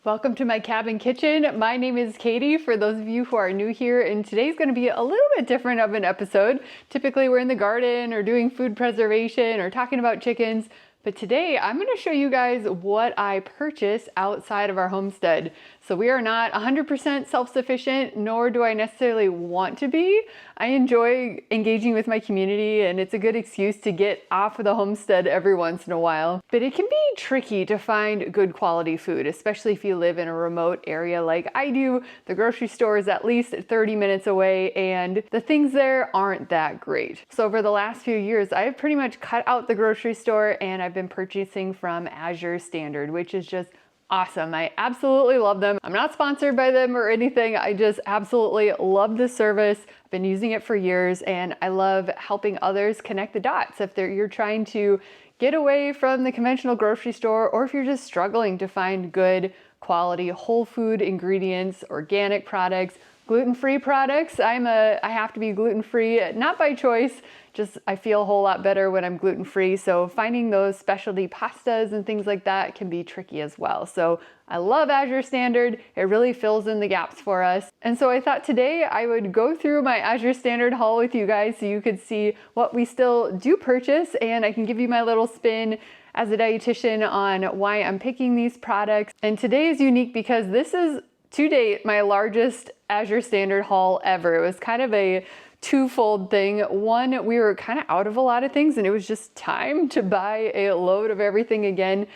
Welcome to my cabin kitchen. My name is Katie, for those of you who are new here, and today's going to be a little bit different of an episode. Typically we're in the garden or doing food preservation or talking about chickens, but today I'm going to show you guys what I purchased outside of our homestead. So we are not 100% self-sufficient, nor do I necessarily want to be. I enjoy engaging with my community, and it's a good excuse to get off of the homestead every once in a while. But it can be tricky to find good quality food, especially if you live in a remote area like I do. The grocery store is at least 30 minutes away, and the things there aren't that great. So over the last few years, I've pretty much cut out the grocery store, and I've been purchasing from Azure Standard, which is just awesome. I absolutely love them. I'm not sponsored by them or anything. I just absolutely love the service. I've been using it for years, and I love helping others connect the dots. If you're trying to get away from the conventional grocery store, or if you're just struggling to find good quality whole food ingredients, organic products, gluten-free products. I have to be gluten-free, not by choice, just I feel a whole lot better when I'm gluten-free. So finding those specialty pastas and things like that can be tricky as well. So I love Azure Standard. It really fills in the gaps for us. And so I thought today I would go through my Azure Standard haul with you guys so you could see what we still do purchase, and I can give you my little spin as a dietitian on why I'm picking these products. And today is unique because this is, to date, my largest Azure Standard haul ever. It was kind of a twofold thing. One, we were kind of out of a lot of things, and it was just time to buy a load of everything again.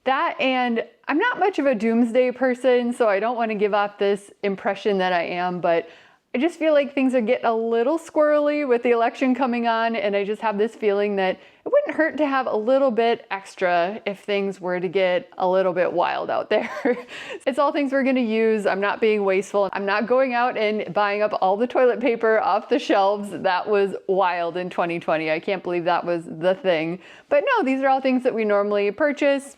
That, and I'm not much of a doomsday person, so I don't want to give off this impression that I am, but I just feel like things are getting a little squirrely with the election coming on, and I just have this feeling that it wouldn't hurt to have a little bit extra if things were to get a little bit wild out there. It's all things we're going to use. I'm not being wasteful. I'm not going out and buying up all the toilet paper off the shelves. That was wild in 2020. I can't believe that was the thing. But no, these are all things that we normally purchase,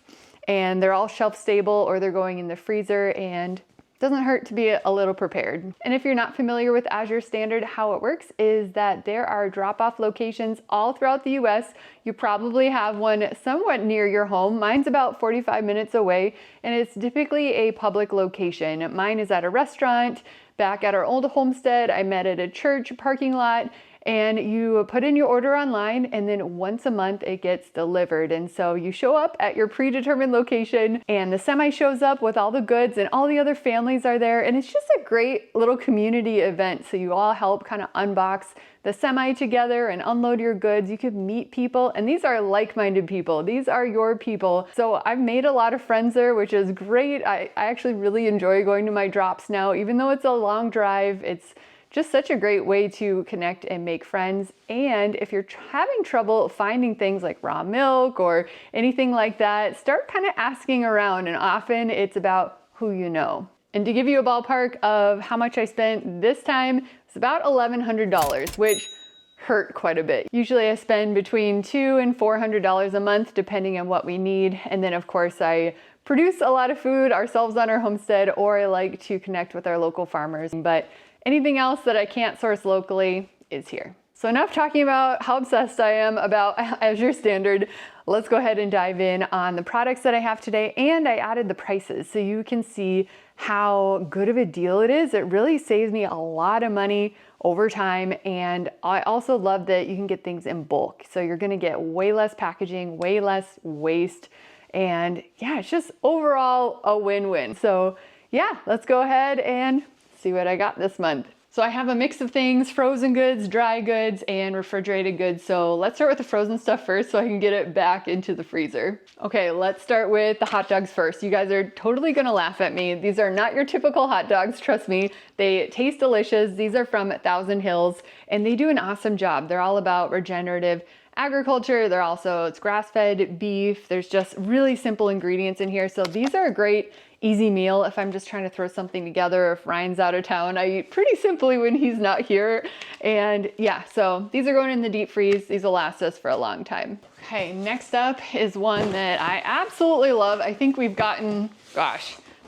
and they're all shelf stable or they're going in the freezer, and doesn't hurt to be a little prepared. And if you're not familiar with Azure Standard, how it works is that there are drop-off locations all throughout the US. You probably have one somewhat near your home. Mine's about 45 minutes away, and it's typically a public location. Mine is at a restaurant. Back at our old homestead, I met at a church parking lot. And you put in your order online, and then once a month it gets delivered. And so you show up at your predetermined location, and the semi shows up with all the goods, and all the other families are there. And it's just a great little community event. So you all help kind of unbox the semi together and unload your goods. You could meet people, and these are like-minded people. These are your people. So I've made a lot of friends there, which is great. I actually really enjoy going to my drops now, even though it's a long drive. It's just such a great way to connect and make friends. And if you're having trouble finding things like raw milk or anything like that, start kind of asking around, and often it's about who you know. And to give you a ballpark of how much I spent this time, it's about $1,100, which hurt quite a bit. Usually I spend between $200 and $400 a month, depending on what we need. And then of course I produce a lot of food ourselves on our homestead, or I like to connect with our local farmers. But anything else that I can't source locally is here. So enough talking about how obsessed I am about Azure Standard. Let's go ahead and dive in on the products that I have today, and I added the prices so you can see how good of a deal it is. It really saves me a lot of money over time, and I also love that you can get things in bulk. So you're gonna get way less packaging, way less waste, and yeah, it's just overall a win-win. So yeah, let's go ahead and see what I got this month. So I have a mix of things: frozen goods, dry goods, and refrigerated goods. So let's start with the frozen stuff first so I can get it back into the freezer. Okay, let's start with the hot dogs first. You guys are totally gonna laugh at me. These are not your typical hot dogs, trust me. They taste delicious. These are from Thousand Hills, and they do an awesome job. They're all about regenerative agriculture. It's grass-fed beef. There's just really simple ingredients in here. So these are a great easy meal if I'm just trying to throw something together. If Ryan's out of town, I eat pretty simply when he's not here. And yeah, so these are going in the deep freeze. These will last us for a long time. Okay, next up is one that I absolutely love. I think we've gotten,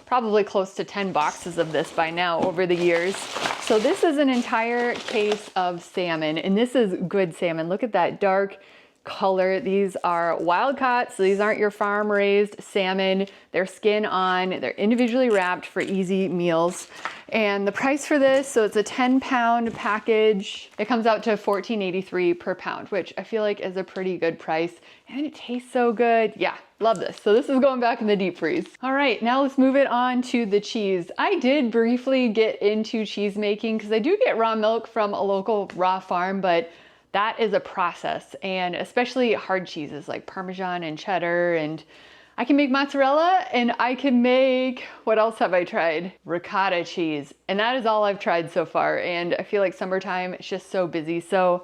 probably close to 10 boxes of this by now over the years. So this is an entire case of salmon, and this is good salmon. Look at that dark color. These are wild caught, so these aren't your farm raised salmon. They're skin on, they're individually wrapped for easy meals. And the price for this, so it's a 10-pound package. It comes out to $14.83 per pound, which I feel like is a pretty good price. And it tastes so good. Yeah, love this. So this is going back in the deep freeze. All right, now let's move it on to the cheese. I did briefly get into cheese making because I do get raw milk from a local raw farm, but that is a process, and especially hard cheeses like Parmesan and cheddar, and I can make mozzarella, and I can make, what else have I tried? Ricotta cheese, and that is all I've tried so far, and I feel like summertime, it's just so busy, so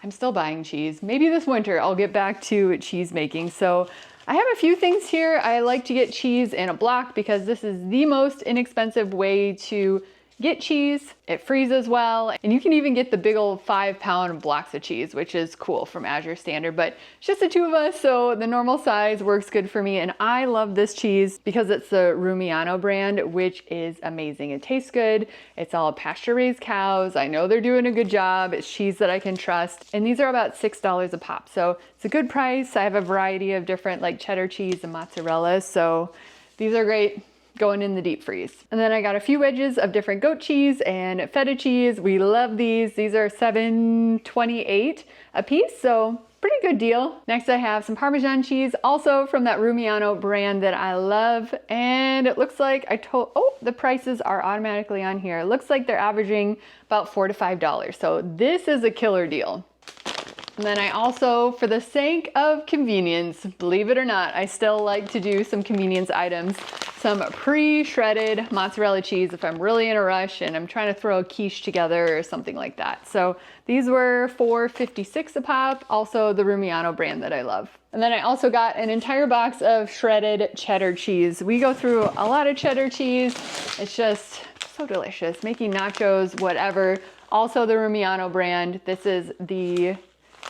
I'm still buying cheese. Maybe this winter I'll get back to cheese making. So I have a few things here. I like to get cheese in a block because this is the most inexpensive way to get cheese. It freezes well, and you can even get the big old 5-pound blocks of cheese, which is cool from Azure standard, but it's just the two of us, so the normal size works good for me. And I love this cheese because it's the Rumiano brand, which is amazing. It tastes good. It's all pasture raised cows. I know they're doing a good job. It's cheese that I can trust. And these are about $6 a pop. So it's a good price. I have a variety of different like cheddar cheese and mozzarella. So these are great going in the deep freeze. And then I got a few wedges of different goat cheese and feta cheese. We love these. These are $7.28 a piece, so pretty good deal. Next I have some Parmesan cheese, also from that Rumiano brand that I love. And it looks like the prices are automatically on here. It looks like they're averaging about $4 to $5. So this is a killer deal. And then I also, for the sake of convenience, believe it or not, I still like to do some convenience items. Some pre-shredded mozzarella cheese if I'm really in a rush and I'm trying to throw a quiche together or something like that. So these were $4.56 a pop, also the Rumiano brand that I love. And then I also got an entire box of shredded cheddar cheese. We go through a lot of cheddar cheese. It's just so delicious. Making nachos, whatever. Also the Rumiano brand. This is the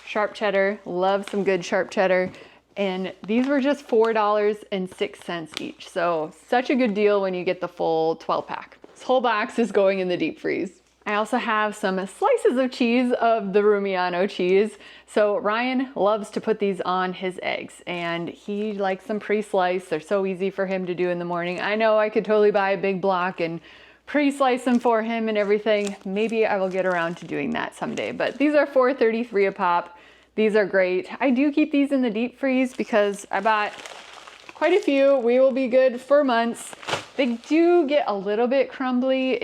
sharp cheddar. Love some good sharp cheddar. And these were just $4.06 each. So such a good deal when you get the full 12 pack. This whole box is going in the deep freeze. I also have some slices of cheese of the Rumiano cheese. So Ryan loves to put these on his eggs, and he likes them pre-sliced. They're so easy for him to do in the morning. I know I could totally buy a big block and pre-slice them for him and everything. Maybe I will get around to doing that someday, but these are $4.33 a pop. These are great. I do keep these in the deep freeze because I bought quite a few. We will be good for months. They do get a little bit crumbly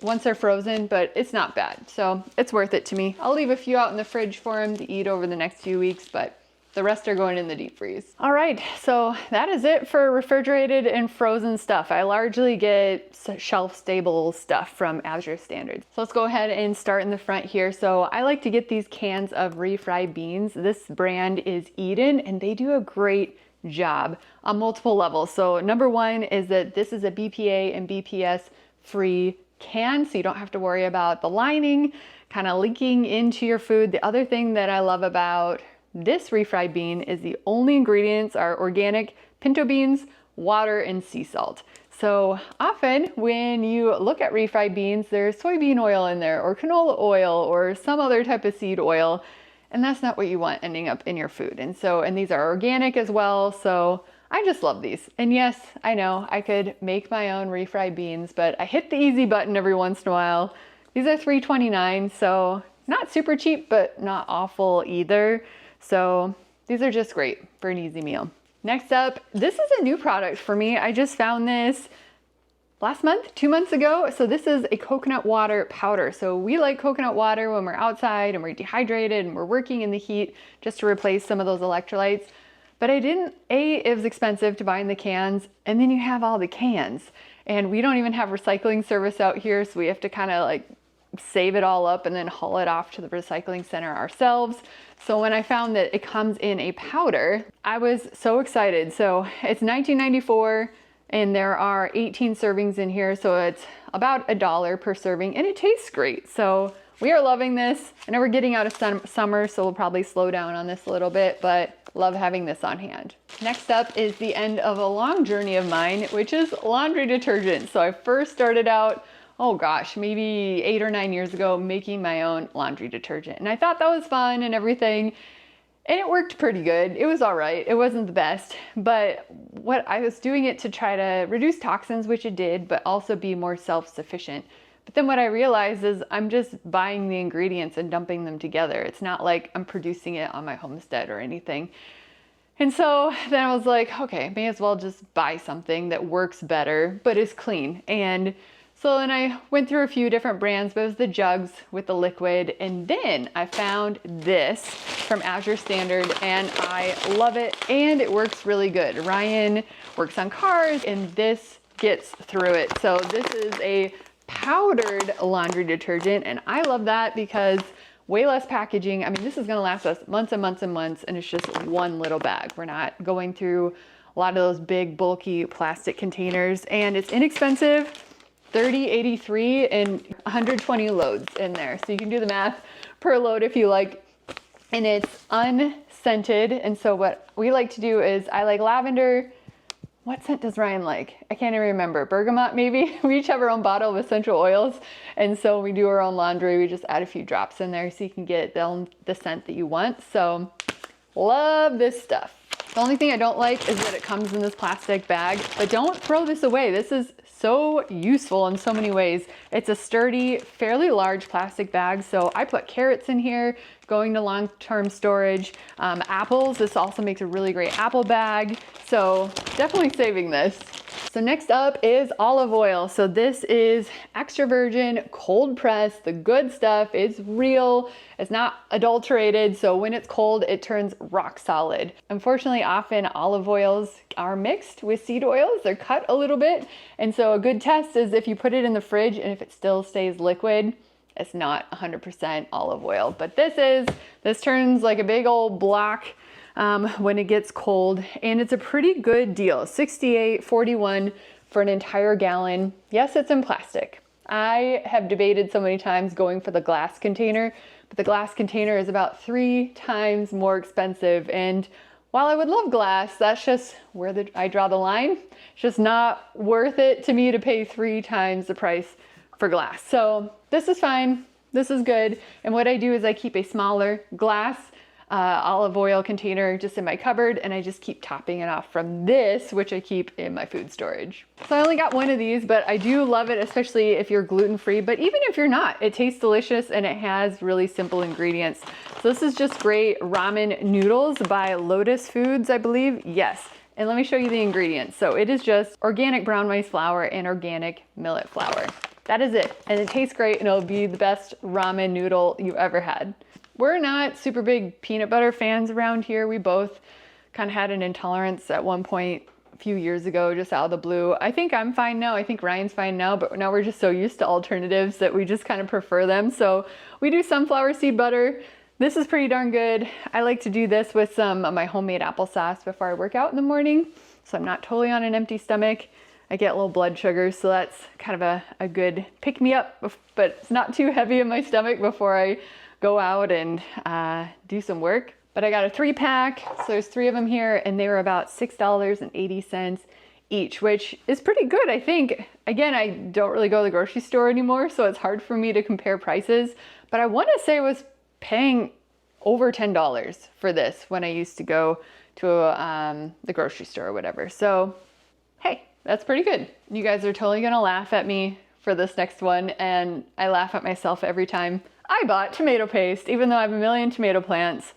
once they're frozen, but it's not bad. So it's worth it to me. I'll leave a few out in the fridge for him to eat over the next few weeks, but the rest are going in the deep freeze. All right, so that is it for refrigerated and frozen stuff. I largely get shelf-stable stuff from Azure standards. So let's go ahead and start in the front here. So I like to get these cans of refried beans. This brand is Eden, and they do a great job on multiple levels. So number one is that this is a BPA and BPS free can, so you don't have to worry about the lining kind of leaking into your food. The other thing that I love about this refried bean is the only ingredients are organic pinto beans, water, and sea salt. So often when you look at refried beans, there's soybean oil in there or canola oil or some other type of seed oil, and that's not what you want ending up in your food. And these are organic as well, so I just love these. And yes, I know I could make my own refried beans, but I hit the easy button every once in a while. These are $3.29, so not super cheap, but not awful either. So these are just great for an easy meal. Next up, this is a new product for me. I just found this last month, 2 months ago. So this is a coconut water powder. So we like coconut water when we're outside and we're dehydrated and we're working in the heat just to replace some of those electrolytes. But it was expensive to buy in the cans, and then you have all the cans. And we don't even have recycling service out here, so we have to kind of like save it all up and then haul it off to the recycling center ourselves. So when I found that it comes in a powder, I was so excited. So it's $19.94 and there are 18 servings in here. So it's about $1 per serving and it tastes great. So we are loving this. I know we're getting out of summer, so we'll probably slow down on this a little bit, but love having this on hand. Next up is the end of a long journey of mine, which is laundry detergent. So I first started out, oh gosh, maybe 8 or 9 years ago, making my own laundry detergent. And I thought that was fun and everything. And it worked pretty good. It was all right. It wasn't the best, but what I was doing it to try to reduce toxins, which it did, but also be more self-sufficient. But then what I realized is I'm just buying the ingredients and dumping them together. It's not like I'm producing it on my homestead or anything. And so then I was like, okay, may as well just buy something that works better, but is clean. And so then I went through a few different brands, but it was the jugs with the liquid. And then I found this from Azure Standard and I love it and it works really good. Ryan works on cars and this gets through it. So this is a powdered laundry detergent and I love that because way less packaging. I mean, this is gonna last us months and months and months and it's just one little bag. We're not going through a lot of those big bulky plastic containers and it's inexpensive. 30.83 and 120 loads in there. So you can do the math per load if you like. And it's unscented. And so what we like to do is I like lavender. What scent does Ryan like? I can't even remember. Bergamot maybe? We each have our own bottle of essential oils. And so when we do our own laundry, we just add a few drops in there so you can get the scent that you want. So love this stuff. The only thing I don't like is that it comes in this plastic bag, but don't throw this away. This is so useful in so many ways. It's a sturdy, fairly large plastic bag. So I put carrots in here, going to long-term storage. Apples, this also makes a really great apple bag. So definitely saving this. So next up is olive oil. So this is extra virgin, cold pressed, the good stuff. It's real, it's not adulterated. So when it's cold, it turns rock solid. Unfortunately, often olive oils are mixed with seed oils. They're cut a little bit. And so a good test is if you put it in the fridge and if it still stays liquid, it's not 100% olive oil. But this turns like a big old block when it gets cold, and it's a pretty good deal. $68.41 for an entire gallon. Yes, it's in plastic. I have debated so many times going for the glass container, but the glass container is about 3 times more expensive. And while I would love glass, that's just where I draw the line. It's just not worth it to me to pay 3 times the price for glass. So this is fine. This is good. And what I do is I keep a smaller glass olive oil container just in my cupboard and I just keep topping it off from this, which I keep in my food storage. So I only got one of these, but I do love it, especially if you're gluten-free, but even if you're not, it tastes delicious and it has really simple ingredients. So this is just great ramen noodles by Lotus Foods, I believe. Yes. And let me show you the ingredients. So it is just organic brown rice flour and organic millet flour. That is it. And it tastes great and it'll be the best ramen noodle you've ever had. We're not super big peanut butter fans around here. We both kind of had an intolerance at one point a few years ago, just out of the blue. I think I'm fine now. I think Ryan's fine now, but now we're just so used to alternatives that we just kind of prefer them. So we do sunflower seed butter. This is pretty darn good. I like to do this with some of my homemade applesauce before I work out in the morning. So I'm not totally on an empty stomach. I get low blood sugar, so that's kind of a good pick-me-up, but it's not too heavy in my stomach before I go out and do some work. But I got a 3-pack, so there's 3 of them here, and they were about $6.80 each, which is pretty good, I think. Again, I don't really go to the grocery store anymore, so it's hard for me to compare prices, but I want to say I was paying over $10 for this when I used to go to the grocery store or whatever. So, hey, that's pretty good. You guys are totally gonna laugh at me for this next one, and I laugh at myself every time. I bought tomato paste, even though I have a million tomato plants.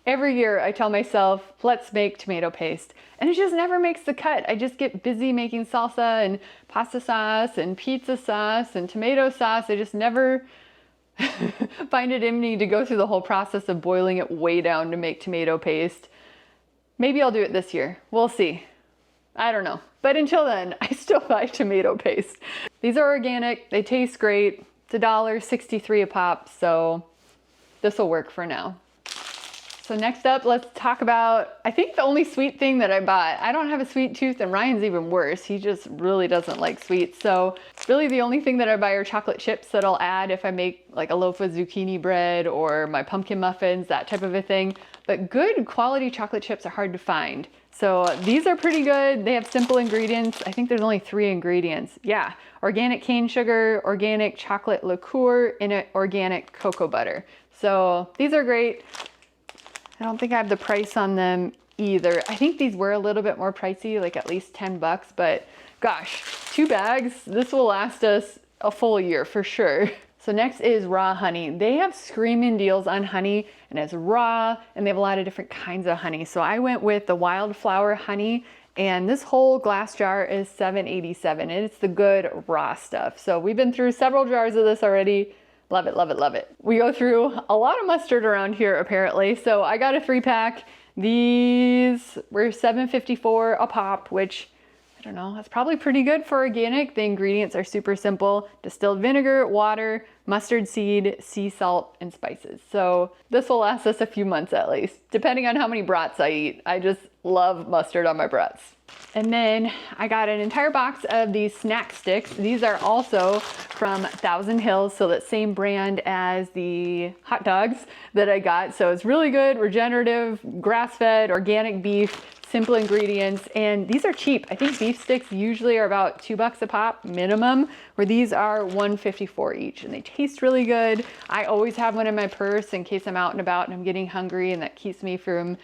Every year I tell myself, let's make tomato paste. And it just never makes the cut. I just get busy making salsa and pasta sauce and pizza sauce and tomato sauce. I just never find it in me to go through the whole process of boiling it way down to make tomato paste. Maybe I'll do it this year. We'll see. I don't know. But until then, I still buy tomato paste. These are organic. They taste great. It's $1.63 a pop, so this will work for now. So next up, let's talk about, I think the only sweet thing that I bought. I don't have a sweet tooth and Ryan's even worse. He just really doesn't like sweets. So really the only thing that I buy are chocolate chips that I'll add if I make like a loaf of zucchini bread or my pumpkin muffins, that type of a thing. But good quality chocolate chips are hard to find. So these are pretty good. They have simple ingredients. I think there's only 3 ingredients. Yeah, organic cane sugar, organic chocolate liqueur, and organic cocoa butter. So these are great. I don't think I have the price on them either. I think these were a little bit more pricey, like at least 10 bucks, but gosh, 2 bags, this will last us a full year for sure. So next is raw honey. They have screaming deals on honey, and it's raw, and they have a lot of different kinds of honey. So I went with the wildflower honey, and this whole glass jar is $7.87, and it's the good raw stuff. So we've been through several jars of this already. Love it, love it, love it. We go through a lot of mustard around here apparently. So I got a 3-pack. These were $7.54 a pop, which I don't know, that's probably pretty good for organic. The ingredients are super simple: distilled vinegar, water, mustard seed, sea salt, and spices. So this will last us a few months at least, depending on how many brats I eat. I just love mustard on my brats. And then I got an entire box of these snack sticks. These are also from Thousand Hills, so that same brand as the hot dogs that I got. So it's really good, regenerative, grass-fed, organic beef, simple ingredients, and these are cheap. I think beef sticks usually are about $2 a pop minimum, where these are $1.54 each, and they taste really good. I always have one in my purse in case I'm out and about and I'm getting hungry, and that keeps me from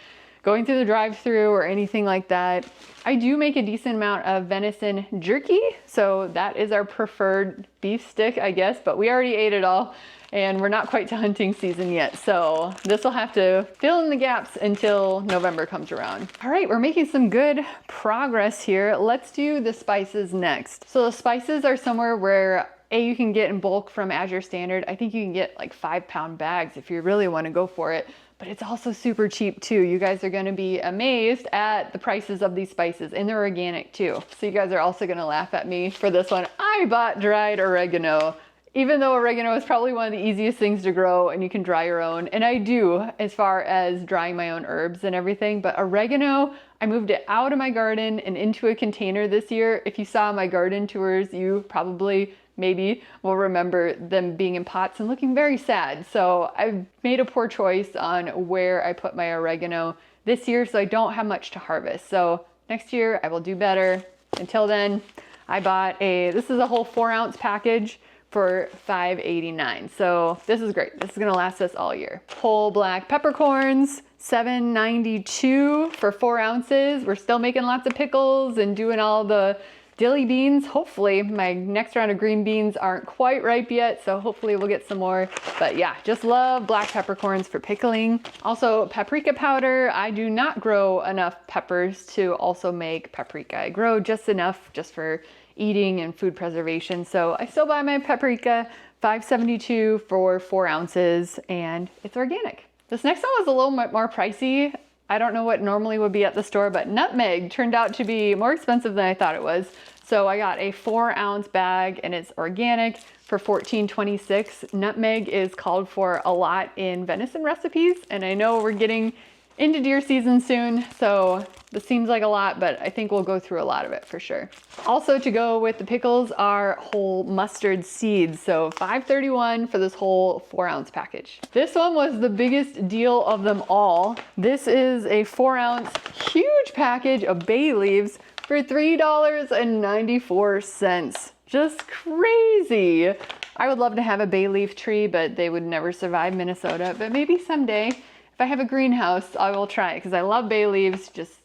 going through the drive-through or anything like that. I do make a decent amount of venison jerky, so that is our preferred beef stick, I guess, but we already ate it all and we're not quite to hunting season yet. So this will have to fill in the gaps until November comes around. All right, we're making some good progress here. Let's do the spices next. So the spices are somewhere where you can get in bulk from Azure Standard. I think you can get like 5-pound bags if you really want to go for it. But it's also super cheap too. You guys are gonna be amazed at the prices of these spices, and they're organic too. So you guys are also gonna laugh at me for this one. I bought dried oregano, even though oregano is probably one of the easiest things to grow and you can dry your own. And I do, as far as drying my own herbs and everything, but oregano, I moved it out of my garden and into a container this year. If you saw my garden tours, you probably maybe will remember them being in pots and looking very sad. So I've made a poor choice on where I put my oregano this year, so I don't have much to harvest. So next year I will do better. Until then, I bought this is a whole 4-ounce package for $5.89. So this is great. This is gonna last us all year. Whole black peppercorns, $7.92 for 4 ounces. We're still making lots of pickles and doing all the dilly beans. Hopefully my next round of green beans aren't quite ripe yet, so hopefully we'll get some more. But yeah, just love black peppercorns for pickling. Also paprika powder. I do not grow enough peppers to also make paprika. I grow just enough just for eating and food preservation. So I still buy my paprika, $5.72 for 4 ounces, and it's organic. This next one was a little bit more pricey. I don't know what normally would be at the store, but nutmeg turned out to be more expensive than I thought it was. So I got a 4-ounce bag and it's organic for $14.26. Nutmeg is called for a lot in venison recipes, and I know we're getting into deer season soon, so this seems like a lot, but I think we'll go through a lot of it for sure. Also to go with the pickles are whole mustard seeds. So $5.31 for this whole 4-ounce package. This one was the biggest deal of them all. This is a 4-ounce huge package of bay leaves for $3.94. Just crazy. I would love to have a bay leaf tree, but they would never survive Minnesota, but maybe someday. If I have a greenhouse, I will try it because I love bay leaves, just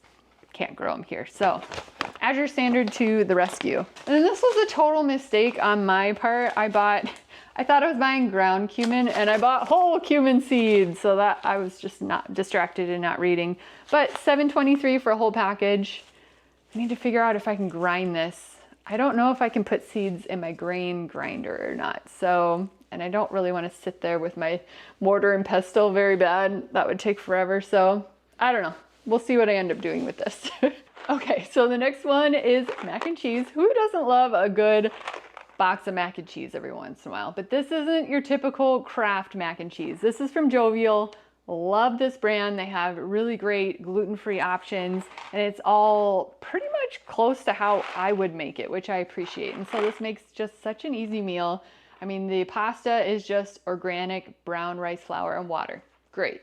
can't grow them here. So Azure Standard to the rescue. And then this was a total mistake on my part. I thought I was buying ground cumin and I bought whole cumin seeds. So that I was just not distracted and not reading. But $7.23 for a whole package. I need to figure out if I can grind this. I don't know if I can put seeds in my grain grinder or not. So, and I don't really want to sit there with my mortar and pestle very bad. That would take forever. So I don't know. We'll see what I end up doing with this. Okay, so the next one is mac and cheese. Who doesn't love a good box of mac and cheese every once in a while? But this isn't your typical Kraft mac and cheese. This is from Jovial. Love this brand. They have really great gluten-free options, and it's all pretty much close to how I would make it, which I appreciate. And so this makes just such an easy meal. I mean, the pasta is just organic brown rice flour and water. Great.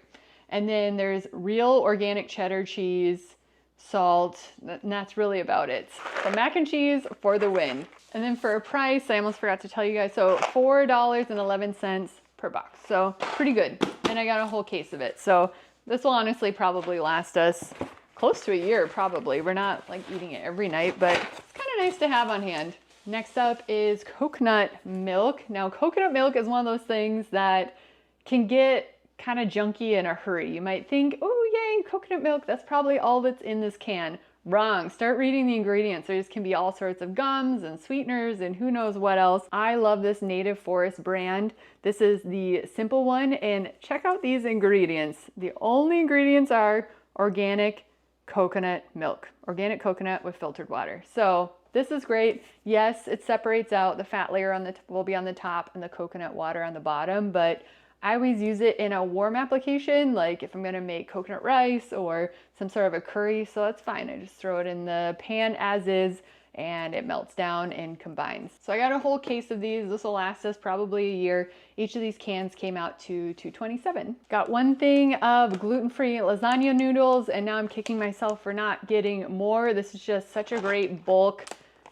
And then there's real organic cheddar cheese, salt, and that's really about it. So mac and cheese for the win. And then for a price, I almost forgot to tell you guys, so $4.11 per box. So pretty good. And I got a whole case of it. So This will honestly probably last us close to a year, probably. We're not like eating it every night, but it's kind of nice to have on hand. Next up is coconut milk. Now, coconut milk is one of those things that can get kind of junky in a hurry. You might think, oh yay, coconut milk, that's probably all that's in this can. Wrong. Start reading the ingredients. There can be all sorts of gums and sweeteners and who knows what else. I love this Native Forest brand. This is the simple one, and check out these ingredients. The only ingredients are organic coconut milk, organic coconut with filtered water. So this is great. Yes, it separates out. The fat layer on the will be on the top and the coconut water on the bottom, but I always use it in a warm application, like if I'm gonna make coconut rice or some sort of a curry, so that's fine. I just throw it in the pan as is and it melts down and combines. So I got a whole case of these. This will last us probably a year. Each of these cans came out to $2.27. Got one thing of gluten-free lasagna noodles, and now I'm kicking myself for not getting more. This is just such a great bulk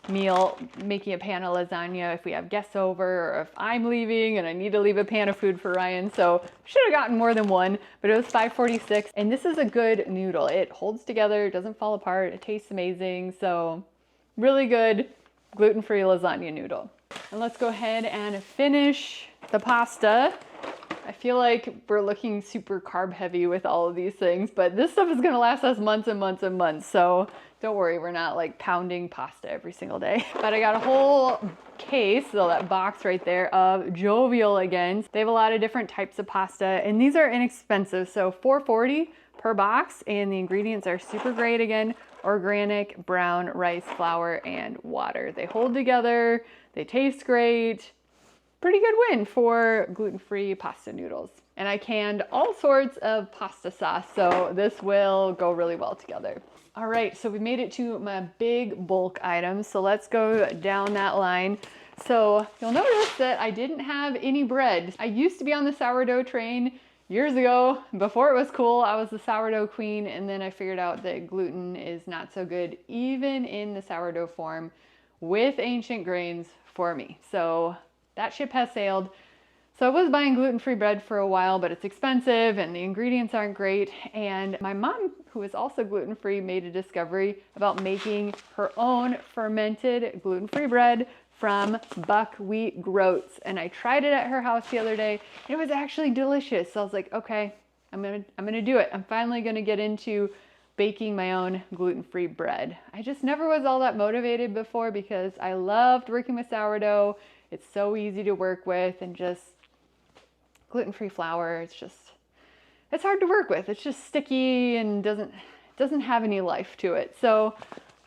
meal, making a pan of lasagna if we have guests over or if I'm leaving and I need to leave a pan of food for Ryan. So should have gotten more than one, but it was $5.46, and this is a good noodle. It holds together, it doesn't fall apart, it tastes amazing. So really good gluten-free lasagna noodle. And let's go ahead and finish the pasta. I feel like we're looking super carb heavy with all of these things, but this stuff is gonna last us months and months and months. So don't worry, we're not like pounding pasta every single day. But I got a whole case, so that box right there, of Jovial again. They have a lot of different types of pasta, and these are inexpensive. So $4.40 per box, and the ingredients are super great again. Organic brown rice flour and water. They hold together, they taste great. Pretty good win for gluten-free pasta noodles. And I canned all sorts of pasta sauce, so this will go really well together. All right, so we made it to my big bulk items, so let's go down that line. So you'll notice that I didn't have any bread. I used to be on the sourdough train years ago. Before it was cool, I was the sourdough queen, and then I figured out that gluten is not so good, even in the sourdough form, with ancient grains for me. So that ship has sailed. So I was buying gluten-free bread for a while, but it's expensive and the ingredients aren't great. And my mom, who is also gluten-free, made a discovery about making her own fermented gluten-free bread from buckwheat groats. And I tried it at her house the other day, and it was actually delicious. So I was like, okay, I'm gonna do it. I'm finally gonna get into baking my own gluten-free bread. I just never was all that motivated before because I loved working with sourdough. It's so easy to work with, and just gluten-free flour, it's hard to work with. It's just sticky and doesn't have any life to it. So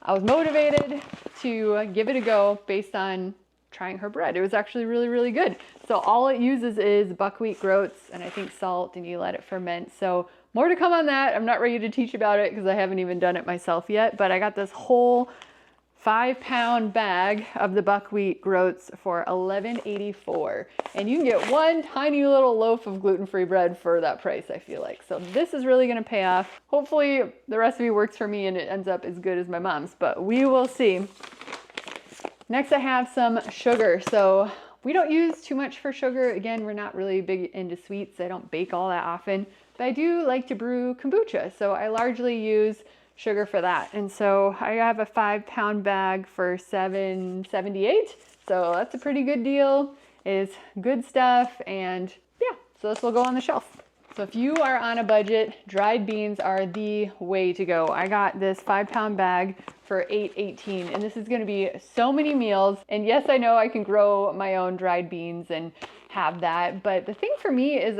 I was motivated to give it a go based on trying her bread. It was actually really, really good. So all it uses is buckwheat groats and I think salt, and you let it ferment. So more to come on that. I'm not ready to teach about it because I haven't even done it myself yet, but I got this whole 5-pound bag of the buckwheat groats for $11.84, and you can get one tiny little loaf of gluten-free bread for that price, I feel like. So this is really gonna pay off. Hopefully the recipe works for me and it ends up as good as my mom's, but we will see. Next I have some sugar. So we don't use too much for sugar. Again, we're not really big into sweets. I don't bake all that often, but I do like to brew kombucha. So I largely use sugar for that. And so I have a 5-pound bag for $7.78. So that's a pretty good deal. It's good stuff, and yeah, so this will go on the shelf. So if you are on a budget, dried beans are the way to go. I got this 5-pound bag for $8.18, and this is gonna be so many meals. And yes, I know I can grow my own dried beans and have that, but the thing for me is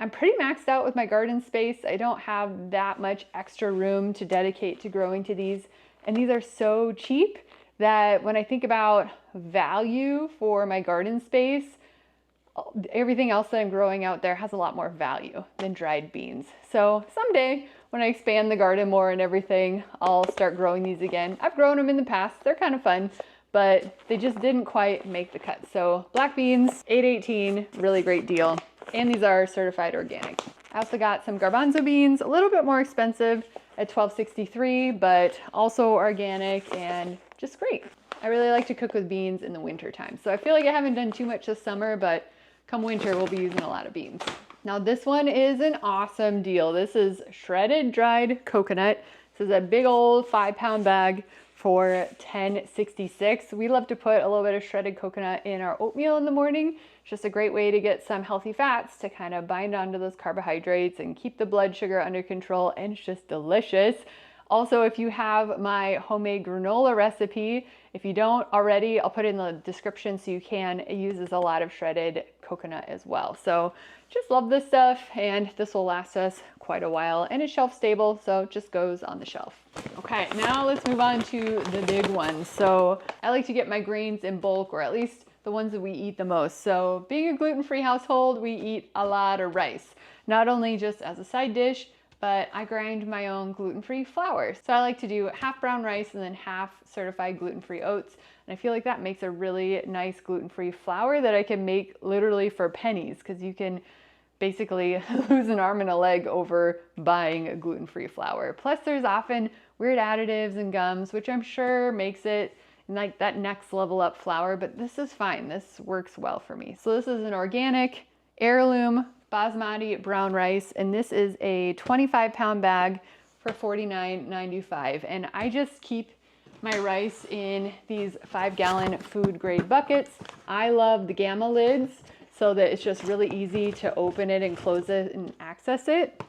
I'm pretty maxed out with my garden space. I don't have that much extra room to dedicate to growing to these. And these are so cheap that when I think about value for my garden space, everything else that I'm growing out there has a lot more value than dried beans. So someday when I expand the garden more and everything, I'll start growing these again. I've grown them in the past. They're kind of fun, but they just didn't quite make the cut. So black beans, $8.18, really great deal. And these are certified organic. I also got some garbanzo beans, a little bit more expensive at $12.63, but also organic and just great. I really like to cook with beans in the winter time. So I feel like I haven't done too much this summer, but come winter, we'll be using a lot of beans. Now this one is an awesome deal. This is shredded dried coconut. This is a big old 5-pound bag for $10.66. We love to put a little bit of shredded coconut in our oatmeal in the morning. It's just a great way to get some healthy fats to kind of bind onto those carbohydrates and keep the blood sugar under control, and it's just delicious. Also, if you have my homemade granola recipe, if you don't already, I'll put it in the description so you can. It uses a lot of shredded coconut as well. So just love this stuff, and this will last us quite a while, and it's shelf stable, so it just goes on the shelf. Okay, now let's move on to the big ones. So I like to get my grains in bulk, or at least the ones that we eat the most. So being a gluten-free household, we eat a lot of rice, not only just as a side dish, but I grind my own gluten-free flour. So I like to do half brown rice and then half certified gluten-free oats. And I feel like that makes a really nice gluten-free flour that I can make literally for pennies, because you can basically lose an arm and a leg over buying a gluten-free flour. Plus there's often weird additives and gums, which I'm sure makes it like that next level up flour, but this is fine. This works well for me. So this is an organic heirloom basmati brown rice, and this is a 25-pound bag for $49.95. And I just keep my rice in these 5-gallon food grade buckets. I love the gamma lids so that it's just really easy to open it and close it and access it.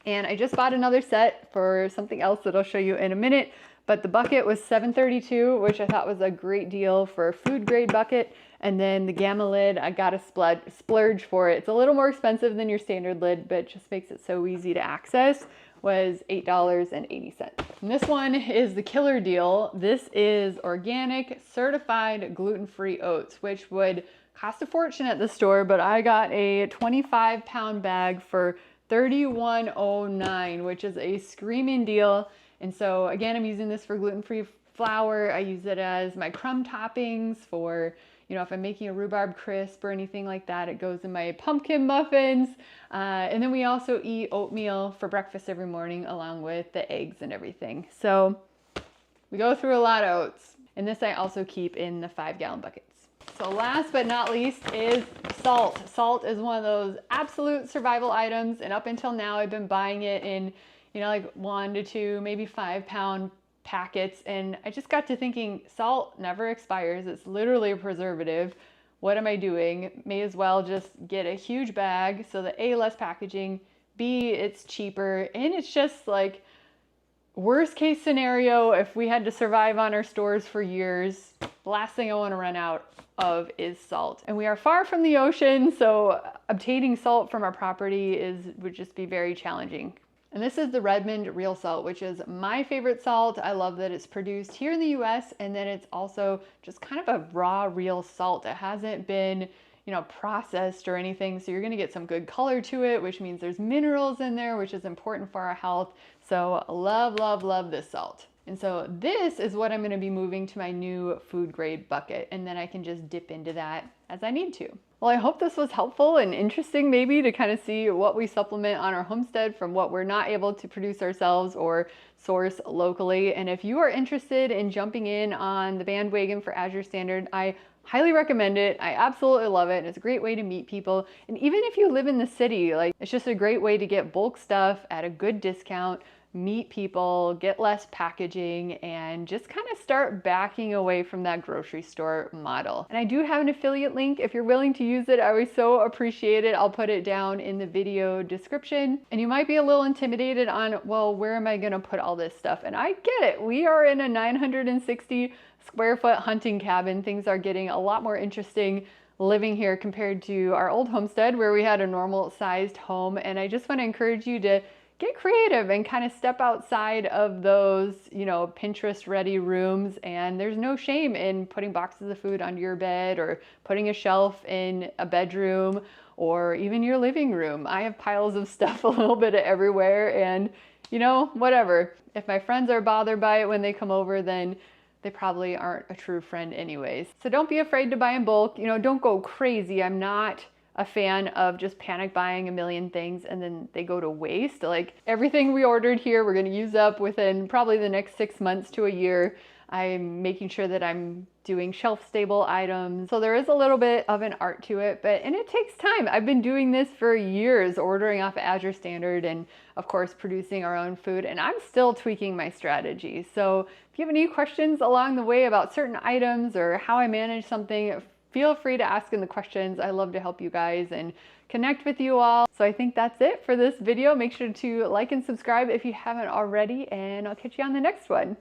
And I just bought another set for something else that I'll show you in a minute, but the bucket was $7.32, which I thought was a great deal for a food grade bucket. And then the gamma lid, I got a splurge for it. It's a little more expensive than your standard lid, but it just makes it so easy to access, was $8.80. And this one is the killer deal. This is organic, certified gluten-free oats, which would cost a fortune at the store, but I got a 25-pound bag for $31.09, which is a screaming deal. And so again, I'm using this for gluten-free flour. I use it as my crumb toppings for, you know, if I'm making a rhubarb crisp or anything like that, it goes in my pumpkin muffins. And then we also eat oatmeal for breakfast every morning along with the eggs and everything. So we go through a lot of oats. And this I also keep in the 5-gallon buckets. So last but not least is salt. Salt is one of those absolute survival items. And up until now, I've been buying it in, you know, like 1 to 2, maybe 5-pound packets. And I just got to thinking, salt never expires. It's literally a preservative. What am I doing? May as well just get a huge bag so that A, less packaging, B, it's cheaper, and it's just like worst case scenario, if we had to survive on our stores for years, the last thing I want to run out of is salt. And we are far from the ocean, so obtaining salt from our property would just be very challenging. And this is the Redmond Real Salt, which is my favorite salt. I love that it's produced here in the US, and then it's also just kind of a raw, real salt. It hasn't been, you know, processed or anything, so you're gonna get some good color to it, which means there's minerals in there, which is important for our health. So love, love, love this salt. And so this is what I'm gonna be moving to my new food grade bucket, and then I can just dip into that as I need to. Well, I hope this was helpful and interesting, maybe to kind of see what we supplement on our homestead from what we're not able to produce ourselves or source locally. And if you are interested in jumping in on the bandwagon for Azure Standard, I highly recommend it. I absolutely love it. It's a great way to meet people. And even if you live in the city, like, it's just a great way to get bulk stuff at a good discount, meet people, get less packaging, and just kind of start backing away from that grocery store model. And I do have an affiliate link. If you're willing to use it, I would so appreciate it. I'll put it down in the video description. And you might be a little intimidated on, well, where am I gonna put all this stuff? And I get it. We are in a 960 square foot hunting cabin. Things are getting a lot more interesting living here compared to our old homestead where we had a normal sized home. And I just want to encourage you to get creative and kind of step outside of those, you know, Pinterest ready rooms. And there's no shame in putting boxes of food under your bed or putting a shelf in a bedroom or even your living room. I have piles of stuff a little bit everywhere, and, you know, whatever. If my friends are bothered by it when they come over, then they probably aren't a true friend anyways. So don't be afraid to buy in bulk. You know, don't go crazy. I'm not a fan of just panic buying a million things and then they go to waste. Like, everything we ordered here, we're gonna use up within probably the next 6 months to a year. I'm making sure that I'm doing shelf-stable items. So there is a little bit of an art to it, and it takes time. I've been doing this for years, ordering off Azure Standard and of course producing our own food, and I'm still tweaking my strategy. So if you have any questions along the way about certain items or how I manage something, feel free to ask in the questions. I love to help you guys and connect with you all. So I think that's it for this video. Make sure to like and subscribe if you haven't already, and I'll catch you on the next one.